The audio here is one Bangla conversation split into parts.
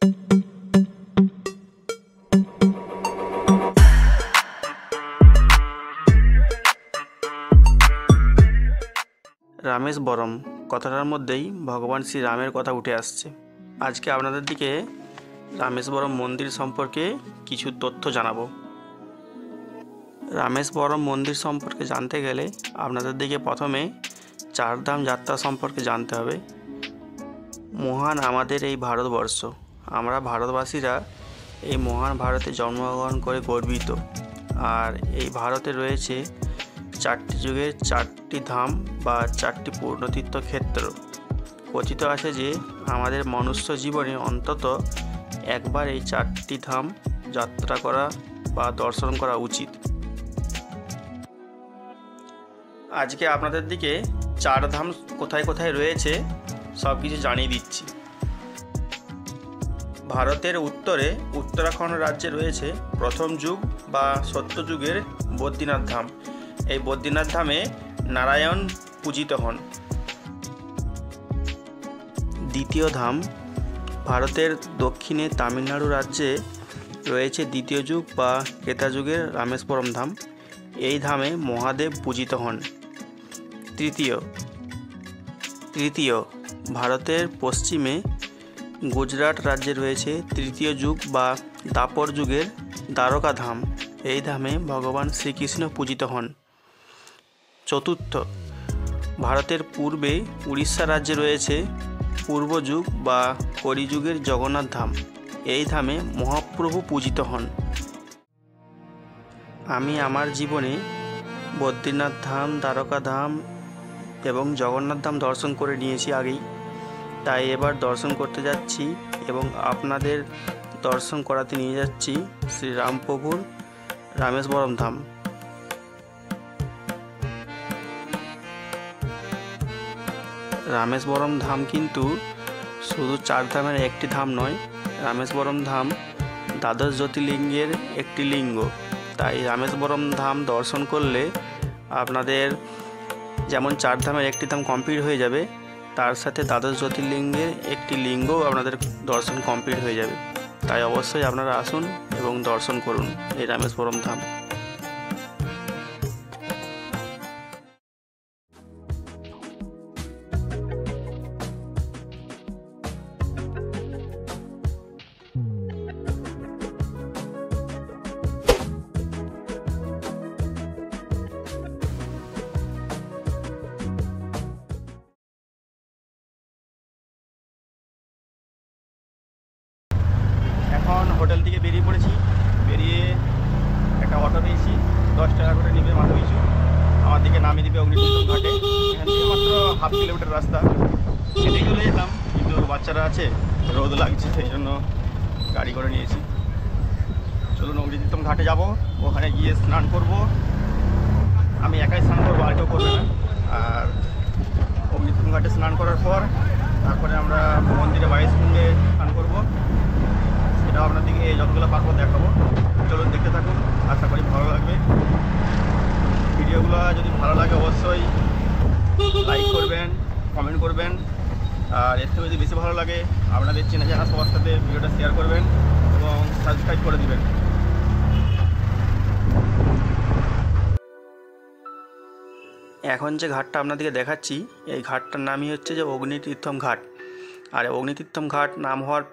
রামেশ্বরম কথাটার মধ্যেই ভগবান শ্রীরামের কথা উঠে আসছে। আজকে আপনাদের দিকে রামেশ্বরম মন্দির সম্পর্কে কিছু তথ্য জানাবো। রামেশ্বরম মন্দির সম্পর্কে জানতে গেলে আপনাদের দিকে প্রথমে চারধাম যাত্রা সম্পর্কে জানতে হবে। মহান আমাদের এই ভারতবর্ষ, আমরা ভারতবাসীরা এই মহান ভারতে জন্মগ্রহণ করে গর্বিত। আর এই ভারতে রয়েছে চারটি যুগের চারটি ধাম বা চারটি পূর্ণতীর্থ ক্ষেত্র। কথিত আছে যে আমাদের মনুষ্য জীবনে অন্তত একবার এই চারটি ধাম যাত্রা করা বা দর্শন করা উচিত। আজকে আপনাদের দিকে চার ধাম কোথায় কোথায় রয়েছে সব কিছু জানিয়ে দিচ্ছি। ভারতের উত্তরে উত্তরাখণ্ড রাজ্যে রয়েছে প্রথম যুগ বা সত্যযুগের বদ্রীনাথ ধাম। এই বদ্রীনাথ ধামে নারায়ণ পূজিত হন। দ্বিতীয় ধাম ভারতের দক্ষিণে তামিলনাড়ু রাজ্যে রয়েছে দ্বিতীয় যুগ বা ত্রেতা যুগের রামেশ্বরম ধাম। এই ধামে মহাদেব পূজিত হন। তৃতীয় ভারতের পশ্চিমে গুজরাট রাজ্যে রয়েছে তৃতীয় যুগ বা দ্বাপর যুগের দ্বারকা ধাম। এই ধামে ভগবান শ্রীকৃষ্ণ পূজিত হন। চতুর্থ ভারতের পূর্বে উড়িষ্যা রাজ্যে রয়েছে পূর্ব যুগ বা কলিযুগের জগন্নাথ ধাম। এই ধামে মহাপ্রভু পূজিত হন। আমি আমার জীবনে বদ্রীনাথ ধাম, দ্বারকা ধাম এবং জগন্নাথ ধাম দর্শন করে নিয়েছি আগেই, তাই এবার দর্শন করতে যাচ্ছি এবং আপনাদের দর্শন করাতে নিয়ে যাচ্ছি শ্রীরামপ্রভুর রামেশ্বরম ধাম। রামেশ্বরম ধাম কিন্তু শুধু চার ধামের একটি ধাম নয়, রামেশ্বরম ধাম দ্বাদশ জ্যোতির্লিঙ্গের একটি লিঙ্গ। তাই রামেশ্বরম ধাম দর্শন করলে আপনাদের যেমন চার ধামের একটি ধাম কমপ্লিট হয়ে যাবে, তার সাথে দ্বাদশ জ্যোতির্লিঙ্গের একটি লিঙ্গও আপনাদের দর্শন কমপ্লিট হয়ে যাবে। তাই অবশ্যই আপনারা আসুন এবং দর্শন করুন এই রামেশ্বরম ধাম। এখন হোটেল থেকে বেরিয়ে পড়েছি। বেরিয়ে একটা অটো পেয়েছি, 10 টাকা করে নেবে মাথা পিছু। আমার দিকে নামিয়ে দেবে অগ্নিতীর্থম ঘাটে। এখান থেকে মাত্র হাফ কিলোমিটার রাস্তা, হেঁটেই চলে যেতাম, কিন্তু বাচ্চারা আছে, রোদ লাগছে, সেই জন্য গাড়ি করে নিয়েছি। চলুন অগ্নিতীর্থম ঘাটে যাব, ওখানে গিয়ে স্নান করব। আমি একাই স্নান করবো, আর কেউ করবে না। আর অগ্নিতীর্থম ঘাটে স্নান করার পর তারপরে আমরা মন্দিরে বাইশকুণ্ডে স্নান করবো। এটা আপনাদেরকে যতগুলো পারবো দেখাবো। চলুন দেখতে থাকুন, আশা করি ভালো লাগবে। ভিডিওগুলো যদি ভালো লাগে অবশ্যই লাইক করবেন, কমেন্ট করবেন। আর এর থেকে যদি বেশি ভালো লাগে আপনাদের চেনা জানা সবার সাথে ভিডিওটা শেয়ার করবেন এবং সাবস্ক্রাইব করে দিবেন। এখন যে ঘাটটা আপনাদেরকে দেখাচ্ছি, এই ঘাটটার নামই হচ্ছে যে অগ্নিতীর্থম ঘাট। আর অগ্নিতীর্থম ঘাট নাম হওয়ার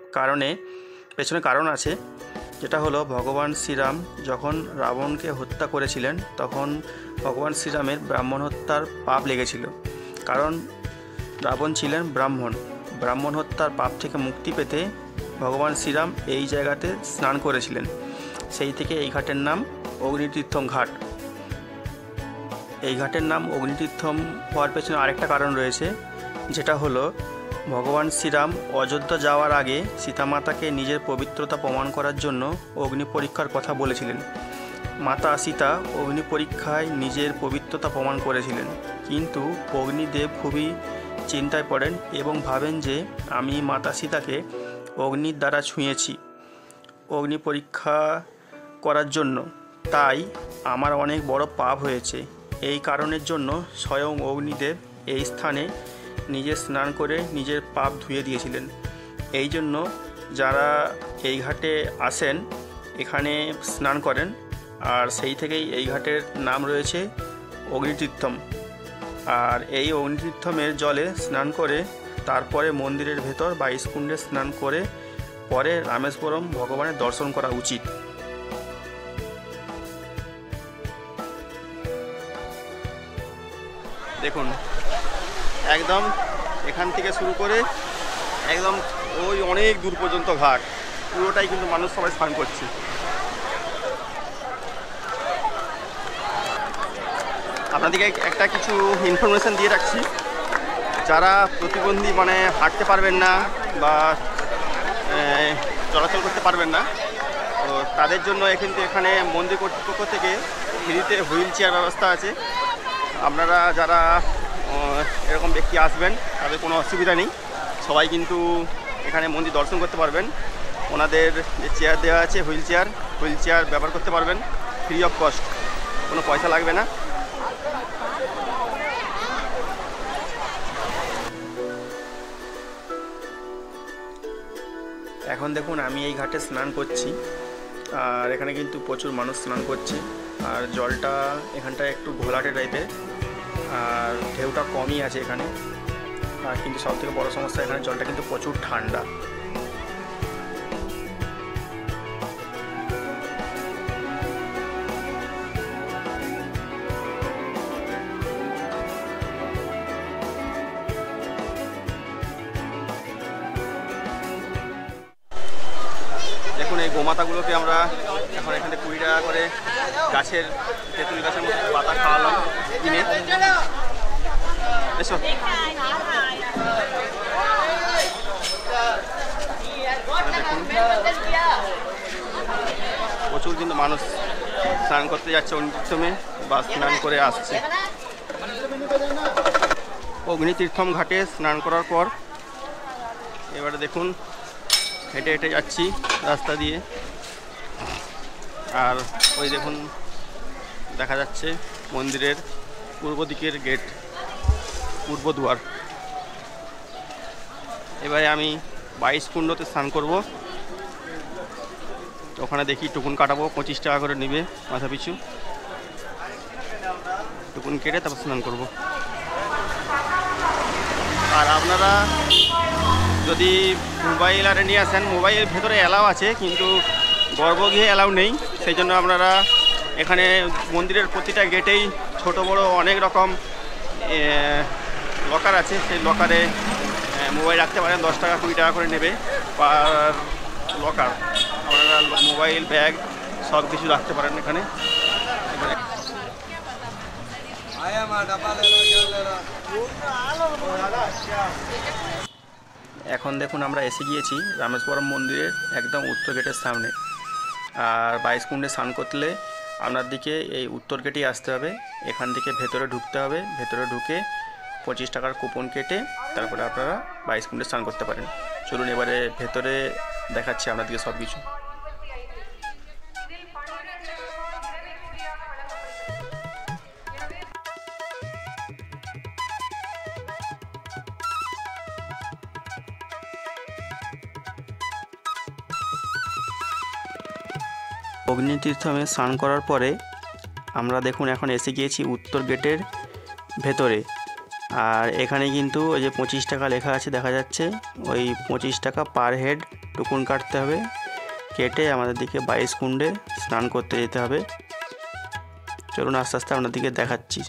পেছনে কারণ আছে, যেটা হলো ভগবান শ্রীরাম যখন রাবণকে হত্যা করেছিলেন, তখন ভগবান শ্রীরামের ব্রাহ্মণ হত্যার পাপ লেগেছিল। কারণ রাবণ ছিলেন ব্রাহ্মণ হত্যার পাপ থেকে মুক্তি পেতে ভগবান শ্রীরাম এই জায়গাতে স্নান করেছিলেন। সেই থেকে এই ঘাটের নাম অগ্নিতীর্থম ঘাট। এই ঘাটের নাম অগ্নিতীর্থম হওয়ার পেছনে আরেকটা কারণ রয়েছে, যেটা হলো ভগবান শ্রীরাম অযোধ্যা যাওয়ার আগে সীতামাতাকে নিজের পবিত্রতা প্রমাণ করার জন্য অগ্নি পরীক্ষার কথা বলেছিলেন। মাতা সীতা অগ্নি পরীক্ষায় নিজের পবিত্রতা প্রমাণ করেছিলেন, কিন্তু অগ্নিদেব খুবই চিন্তায় পড়েন এবং ভাবেন যে আমি মাতা সীতাকে অগ্নির দ্বারা ছুঁয়েছি অগ্নি পরীক্ষা করার জন্য, তাই আমার অনেক বড় পাপ হয়েছে। এই কারণের জন্য স্বয়ং অগ্নিদেব এই স্থানে নিজে স্নান করে নিজের পাপ ধুয়ে দিয়েছিলেন। এই জন্য যারা এই ঘাটে আসেন এখানে স্নান করেন, আর সেই থেকেই এই ঘাটের নাম রয়েছে অগ্নিতীর্থম। আর এই অগ্নিতীর্থমের জলে স্নান করে তারপরে মন্দিরের ভেতর বা ইস্কুণ্ডে স্নান করে পরে রামেশ্বরম ভগবানের দর্শন করা উচিত। দেখুন একদম এখান থেকে শুরু করে একদম ওই অনেক দূর পর্যন্ত ঘাট, পুরোটাই কিন্তু মানুষ সবাই স্নান করছে। আপনাদেরকে একটা কিছু ইনফরমেশান দিয়ে রাখছি, যারা প্রতিবন্ধী মানে হাঁটতে পারবেন না বা চলাচল করতে পারবেন না, তো তাদের জন্য কিন্তু এখানে মন্দির কর্তৃপক্ষ থেকে ফ্রিতে হুইল চেয়ার ব্যবস্থা আছে। আপনারা যারা এরকম ব্যক্তি আসবেন তাদের কোনো অসুবিধা নেই, সবাই কিন্তু এখানে মন্দির দর্শন করতে পারবেন। ওনাদের যে চেয়ার দেওয়া আছে হুইল চেয়ার ব্যবহার করতে পারবেন ফ্রি অফ কস্ট, কোনো পয়সা লাগবে না। এখন দেখুন আমি এই ঘাটে স্নান করছি, আর এখানে কিন্তু প্রচুর মানুষ স্নান করছে। আর জলটা এখানটায় একটু ঘোলাটে টাইপের, আর ঢেউটা কমই আছে এখানে। আর কিন্তু সবথেকে বড় সমস্যা এখানে জলটা কিন্তু প্রচুর ঠান্ডা। দেখুন এই গোমাতাগুলোকে আমরা এখন এখানে 20 টাকা করে গাছের তেঁতুল গাছের মতো পাতা খাওয়ালাম কিনে। এসো প্রচুর কিন্তু মানুষ স্নান করতে যাচ্ছে অগ্নিতীর্থমে বা স্নান করে আসছে। অগ্নিতীর্থম ঘাটে স্নান করার পর এবারে দেখুন হেঁটে হেঁটে যাচ্ছি রাস্তা দিয়ে, আর ওই দেখুন দেখা যাচ্ছে মন্দিরের পূর্ব দিকের গেট, পূর্ব দুয়ার। এবারে আমি 22 কুণ্ডতে স্নান করব, ওখানে দেখি টুকুন কাটাবো, 25 টাকা করে নেবে মাথা পিছু। টুকুন কেটে তারপর স্নান করব। আর আপনারা যদি মোবাইল আরে নিয়ে আসেন, মোবাইলের ভেতরে অ্যালাউ আছে কিন্তু গর্ভগৃহে অ্যালাউ নেই। সেই জন্য আপনারা এখানে মন্দিরের প্রতিটা গেটেই ছোট বড় অনেক রকম লকার আছে, সেই লকারে মোবাইল রাখতে পারেন। 10 টাকা 20 টাকা করে নেবে পার লকার। আপনারা মোবাইল ব্যাগ সব কিছু রাখতে পারেন এখানে। এখন দেখুন আমরা এসে গিয়েছি রামেশ্বরম মন্দিরের একদম উত্তর গেটের সামনে। আর 22 কুণ্ডে স্নান করলে আপনার দিকে এই উত্তর গেটেই আসতে হবে, এখান থেকে ভেতরে ঢুকতে হবে। ভেতরে ঢুকে 25 টাকার কুপন কেটে তারপরে আপনারা 22 কুণ্ডে স্নান করতে পারেন। চলুন এবারে ভেতরে দেখাচ্ছি আপনাদেরকে সব কিছু। অগ্নিতীর্থমে স্নান করার পরে আমরা দেখুন এখন এসে গিয়েছি উত্তর গেটের ভেতরে। আর এখানে কিন্তু ওই যে 25 টাকা লেখা আছে দেখা যাচ্ছে, ওই 25 টাকা পার হেড টুকুন কাটতে হবে, কেটে আমাদের দিকে 22 কুণ্ডে স্নান করতে যেতে হবে। চলুন আস্তে আস্তে আপনাদেরকে দেখাচ্ছি।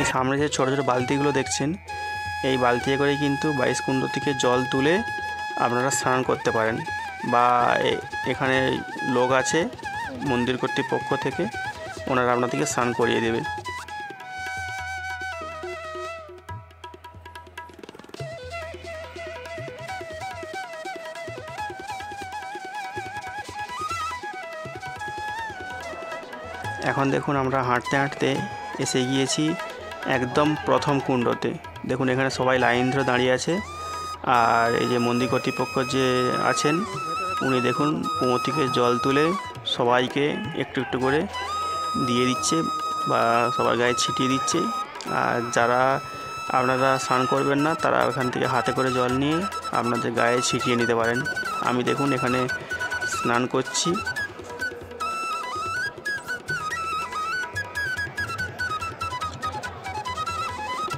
এই সামনে যে ছোটো ছোটো বালতিগুলো দেখছেন, এই বালতি করে কিন্তু 22 কুণ্ড থেকে জল তুলে আপনারা স্নান করতে পারেন, বা এখানে লোক আছে মন্দির কর্তৃপক্ষ থেকে, ওনারা আপনাদেরকে স্নান করিয়ে দেবে। এখন দেখুন আমরা হাঁটতে হাঁটতে এসে গিয়েছি একদম প্রথম কুণ্ডতে। দেখুন এখানে সবাই লাইন ধরে দাঁড়িয়ে আছে, আর এই যে মন্দির কর্তৃপক্ষ যে আছেন উনি দেখুন কুয়ো থেকে জল তুলে সবাইকে একটু একটু করে দিয়ে দিচ্ছে বা সবার গায়ে ছিটিয়ে দিচ্ছে। আর যারা আপনারা স্নান করবেন না তারা ওখান থেকে হাতে করে জল নিয়ে আপনাদের গায়ে ছিটিয়ে নিতে পারেন। আমি দেখুন এখানে স্নান করছি।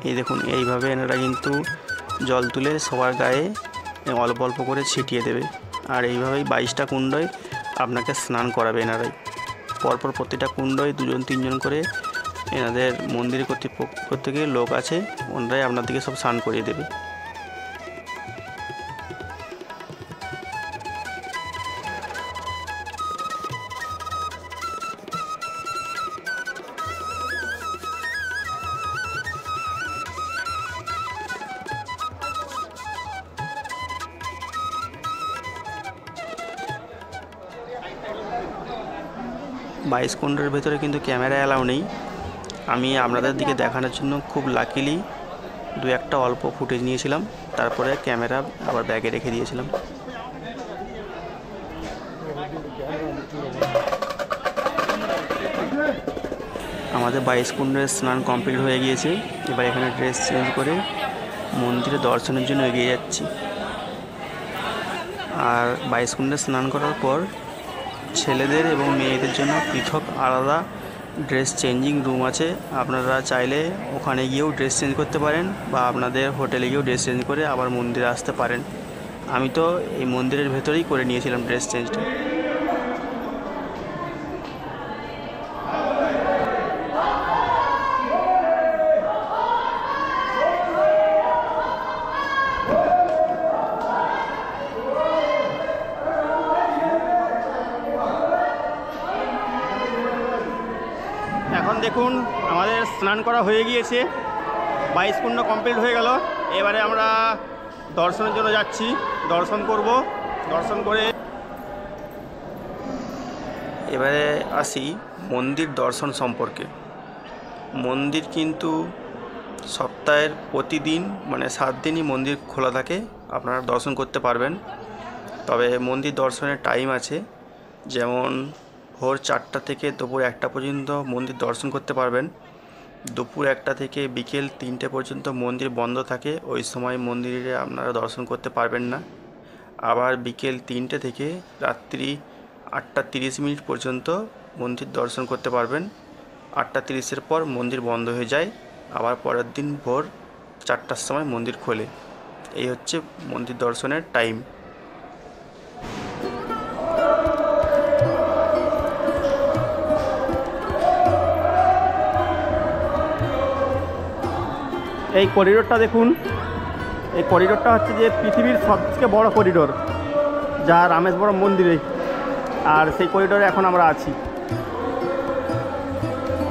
এই দেখুন এইভাবে এনারা কিন্তু জল তুলে সবার গায়ে অল্প অল্প করে ছিটিয়ে দেবে। আর এইভাবেই 22টা কুণ্ডয় আপনাকে স্নান করাবে এনারাই। পরপর প্রতিটা কুণ্ডয় 2-3 জন করে এনাদের মন্দির কর্তৃপক্ষ থেকে লোক আছে, ওনারাই আপনাদেরকে সব স্নান করিয়ে দেবে। বাইশ কুণ্ডের ভেতরে কিন্তু ক্যামেরা অ্যালাউ নেই। আমি আপনাদের দিকে দেখানোর জন্য খুব লাকিলি 2-1টা অল্প ফুটেজ নিয়েছিলাম, তারপরে ক্যামেরা আবার ব্যাগে রেখে দিয়েছিলাম। আমাদের 22 কুণ্ডের স্নান কমপ্লিট হয়ে গিয়েছে। এবার এখানে ড্রেস চেঞ্জ করে মন্দিরে দর্শনের জন্য এগিয়ে যাচ্ছি। আর 22 কুণ্ডে স্নান করার পর ছেলেদের এবং মেয়েদের জন্য পৃথক আলাদা ড্রেস চেঞ্জিং রুম আছে। আপনারা চাইলে ওখানে গিয়েও ড্রেস চেঞ্জ করতে পারেন বা আপনাদের হোটেলে গিয়েও ড্রেস চেঞ্জ করে আবার মন্দিরে আসতে পারেন। আমি তো এই মন্দিরের ভেতরেই করে নিয়েছিলাম ড্রেস চেঞ্জটা। এখন দেখুন আমাদের স্নান করা হয়ে গিয়েছে, 22 কুণ্ড কমপ্লিট হয়ে গেল। এবারে আমরা দর্শনের জন্য যাচ্ছি, দর্শন করব। দর্শন করে এবারে আসি মন্দির দর্শন সম্পর্কে। মন্দির কিন্তু সপ্তাহের প্রতিদিন মানে 7 দিনই মন্দির খোলা থাকে, আপনারা দর্শন করতে পারবেন। তবে মন্দির দর্শনের টাইম আছে, যেমন ভোর 4টা থেকে দুপুর 1টা পর্যন্ত মন্দির দর্শন করতে পারবেন। দুপুর 1টা থেকে বিকেল 3টে পর্যন্ত মন্দির বন্ধ থাকে, ওই সময় মন্দিরে আপনারা দর্শন করতে পারবেন না। আবার বিকেল 3টে থেকে রাত্রি 8টা 30 পর্যন্ত মন্দির দর্শন করতে পারবেন। 8টা 30-এর পর মন্দির বন্ধ হয়ে যায়, আবার পরের দিন ভোর 4টার সময় মন্দির খোলে। এই হচ্ছে মন্দির দর্শনের টাইম। এই করিডোরটা দেখুন, এই করিডোরটা হচ্ছে যে পৃথিবীর সবথেকে বড় করিডোর, যা রামেশ্বরম মন্দিরে। আর সেই করিডোরে এখন আমরা আছি।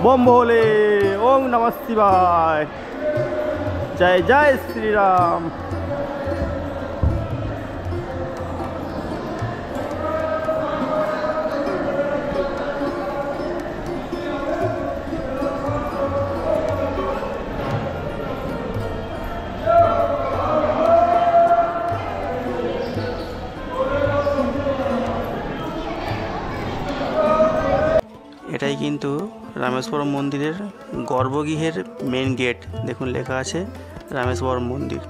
বোম ভোলে, ওম নমঃ শিবায়, জয় জয় শ্রীরাম। এটাই কিন্তু রামেশ্বরম মন্দিরের গর্ভগৃহের মেন গেট। দেখুন লেখা আছে রামেশ্বরম মন্দির।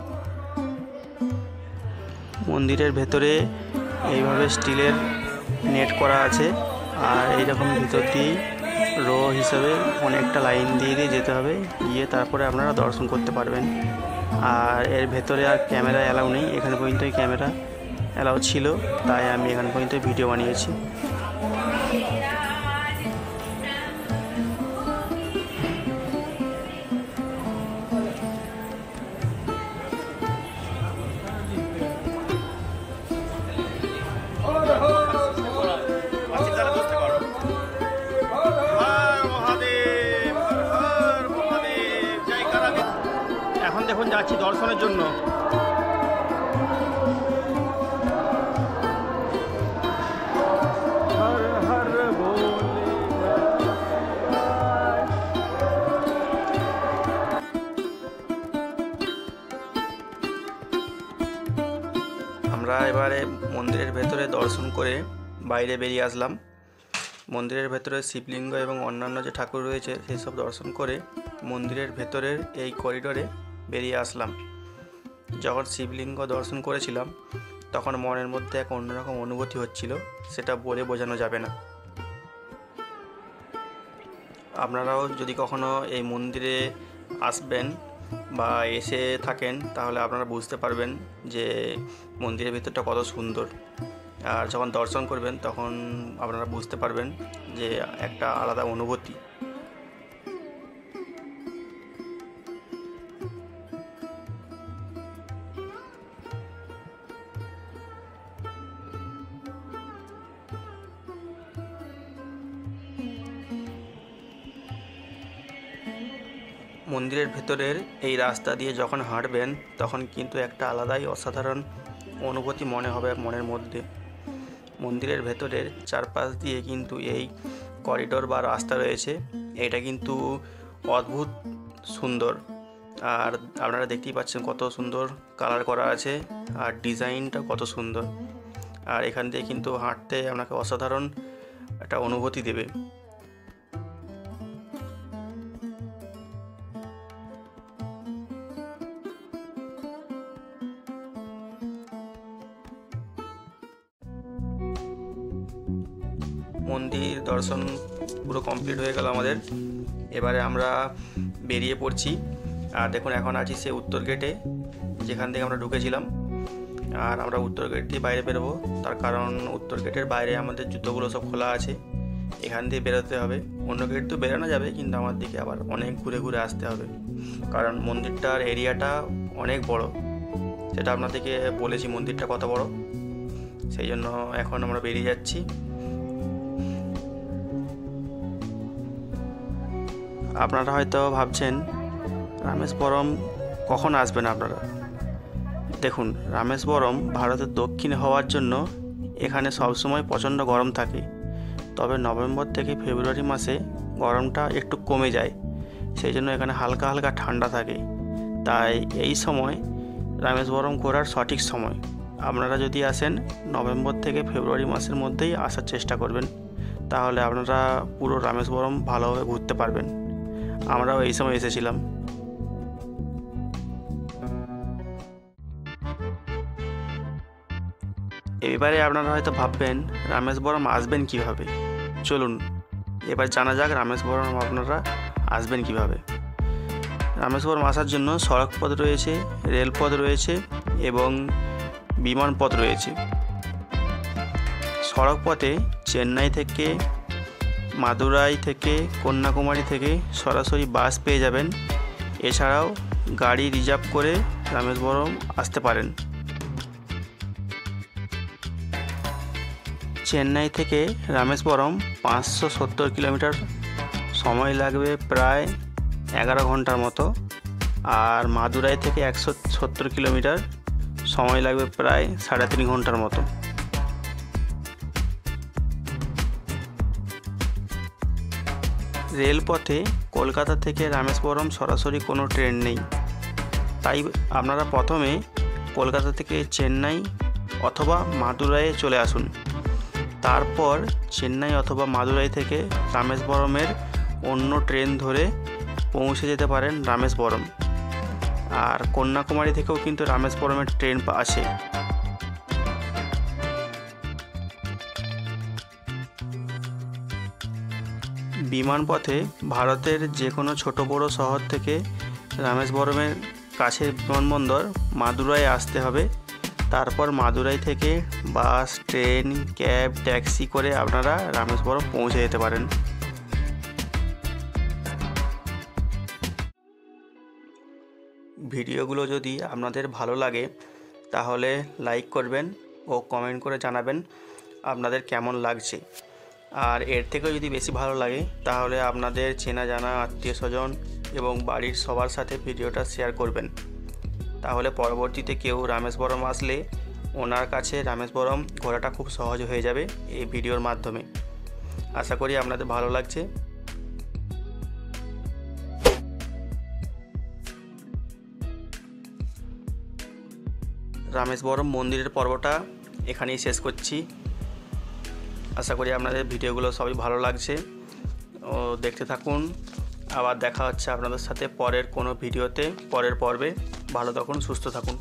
মন্দিরের ভেতরে এইভাবে স্টিলের নেট করা আছে, আর এইরকম ভিতর দিয়েই রো হিসাবে অনেকটা লাইন দিয়ে দিয়ে যেতে হবে, গিয়ে তারপরে আপনারা দর্শন করতে পারবেন। আর এর ভেতরে আর ক্যামেরা অ্যালাউ নেই, এখানে পর্যন্তই ক্যামেরা অ্যালাউ ছিল, তাই আমি এখানে পর্যন্ত ভিডিও বানিয়েছি। এখন দেখুন যাচ্ছি দর্শনের জন্য। আমরা এবারে মন্দিরের ভেতরে দর্শন করে বাইরে বেরিয়ে আসলাম। মন্দিরের ভেতরে শিবলিঙ্গ এবং অন্যান্য যে ঠাকুর রয়েছে সেই সব দর্শন করে মন্দিরের ভেতরের এই করিডোরে বেরিয়ে আসলাম। যখন শিবলিঙ্গ দর্শন করেছিলাম তখন মনের মধ্যে এক অন্যরকম অনুভূতি হচ্ছিল, সেটা বলে বোঝানো যাবে না। আপনারাও যদি কখনো এই মন্দিরে আসবেন বা এসে থাকেন তাহলে আপনারা বুঝতে পারবেন যে মন্দিরের ভিতরটা কত সুন্দর। আর যখন দর্শন করবেন তখন আপনারা বুঝতে পারবেন যে একটা আলাদা অনুভূতি। মন্দিরের ভেতরের এই রাস্তা দিয়ে যখন হাঁটবেন তখন কিন্তু একটা আলাদাই অসাধারণ অনুভূতি মনে হবে মনের মধ্যে। মন্দিরের ভেতরের চারপাশ দিয়ে কিন্তু এই করিডোর বা রাস্তা রয়েছে, এটা কিন্তু অদ্ভুত সুন্দর। আর আপনারা দেখতেই পাচ্ছেন কত সুন্দর কালার করা আছে আর ডিজাইনটা কত সুন্দর। আর এখান দিয়ে কিন্তু হাঁটতে আপনাকে অসাধারণ একটা অনুভূতি দেবে। মন্দির দর্শন পুরো কমপ্লিট হয়ে গেল আমাদের। এবারে আমরা বেরিয়ে পড়ছি। আর দেখুন এখন আছি সে উত্তর গেটে, যেখান থেকে আমরা ঢুকেছিলাম। আর আমরা উত্তর গেট দিয়ে বাইরে বেরোবো, তার কারণ উত্তর গেটের বাইরে আমাদের জুতোগুলো সব খোলা আছে, এখান দিয়ে বেরোতে হবে। অন্য গেট তো বেরোনো যাবে, কিন্তু আমার দিকে আবার অনেক ঘুরে ঘুরে আসতে হবে, কারণ মন্দিরটার এরিয়াটা অনেক বড়। সেটা আপনাদেরকে বলেছি মন্দিরটা কত বড়, সেই জন্য এখন আমরা বেরিয়ে যাচ্ছি। আপনারা হয়তো ভাবছেন রামেশ্বরম কখন আসবেন আপনারা। দেখুন, রামেশ্বরম ভারতের দক্ষিণে হওয়ার জন্য এখানে সবসময় প্রচণ্ড গরম থাকে, তবে নভেম্বর থেকে ফেব্রুয়ারি মাসে গরমটা একটু কমে যায়, সেই জন্য এখানে হালকা হালকা ঠান্ডা থাকে। তাই এই সময় রামেশ্বরম ঘোরার সঠিক সময়। আপনারা যদি আসেন নভেম্বর থেকে ফেব্রুয়ারি মাসের মধ্যেই আসার চেষ্টা করবেন, তাহলে আপনারা পুরো রামেশ্বরম ভালোভাবে ঘুরতে পারবেন। আমরাও এই সময় এসেছিলাম। এবারে আপনারা হয়তো ভাববেন রামেশ্বরম আসবেন কিভাবে। চলুন এবার জানা যাক রামেশ্বরম আপনারা আসবেন কিভাবে। রামেশ্বরম আসার জন্য সড়ক পথ রয়েছে, রেলপথ রয়েছে এবং বিমানপথ রয়েছে। সড়ক পথে চেন্নাই থেকে, মাদুরাই থেকে, কন্যাকুমারী থেকে সরাসরি বাস পেয়ে যাবেন। এছাড়াও গাড়ি রিজার্ভ করে রামেশ্বরম আসতে পারেন। চেন্নাই থেকে রামেশ্বরম 570 কিলোমিটার, সময় লাগবে প্রায় 11 ঘন্টার মতো। আর মাদুরাই থেকে 170 কিলোমিটার, সময় লাগবে প্রায় 3.5 ঘন্টার মতো। রেলপথে কলকাতা থেকে রামেশ্বরম সরাসরি কোনো ট্রেন নেই, তাই আপনারা প্রথমে কলকাতা থেকে চেন্নাই অথবা মাদুরাইয়ে চলে আসুন। তারপর চেন্নাই অথবা মাদুরাই থেকে রামেশ্বরমের অন্য ট্রেন ধরে পৌঁছে যেতে পারেন রামেশ্বরম। আর কন্যাকুমারী থেকেও কিন্তু রামেশ্বরমের ট্রেন আছে। বিমানপথে ভারতের যে কোনো ছোট বড় শহর থেকে রামেশ্বরমের কাছের বিমানবন্দর মাদুরাই আসতে হবে। তারপর মাদুরাই থেকে বাস, ট্রেন, ক্যাব, ট্যাক্সি করে আপনারা রামেশ্বরম পৌঁছে যেতে পারেন। ভিডিওগুলো যদি আপনাদের ভালো লাগে তাহলে লাইক করবেন ও কমেন্ট করে জানাবেন আপনাদের কেমন লাগছে। আর এর থেকেও যদি বেশি ভালো লাগে তাহলে আপনাদের চেনা জানা আত্মীয় স্বজন এবং বাড়ির সবার সাথে ভিডিওটা শেয়ার করবেন। তাহলে পরবর্তীতে কেউ রামেশ্বরম আসলে ওনার কাছে রামেশ্বরম ঘোরাটা খুব সহজ হয়ে যাবে এই ভিডিওর মাধ্যমে। আশা করি আপনাদের ভালো লাগছে। রামেশ্বরম মন্দিরের পর্বটা এখানেই শেষ করছি। আশা করি আপনাদের ভিডিওগুলো সবই ভালো লাগছে ও দেখতে থাকুন। আবার দেখা হচ্ছে আপনাদের সাথে পরের কোনো ভিডিওতে, পরের পর্বে। ভালো থাকুন, সুস্থ থাকুন।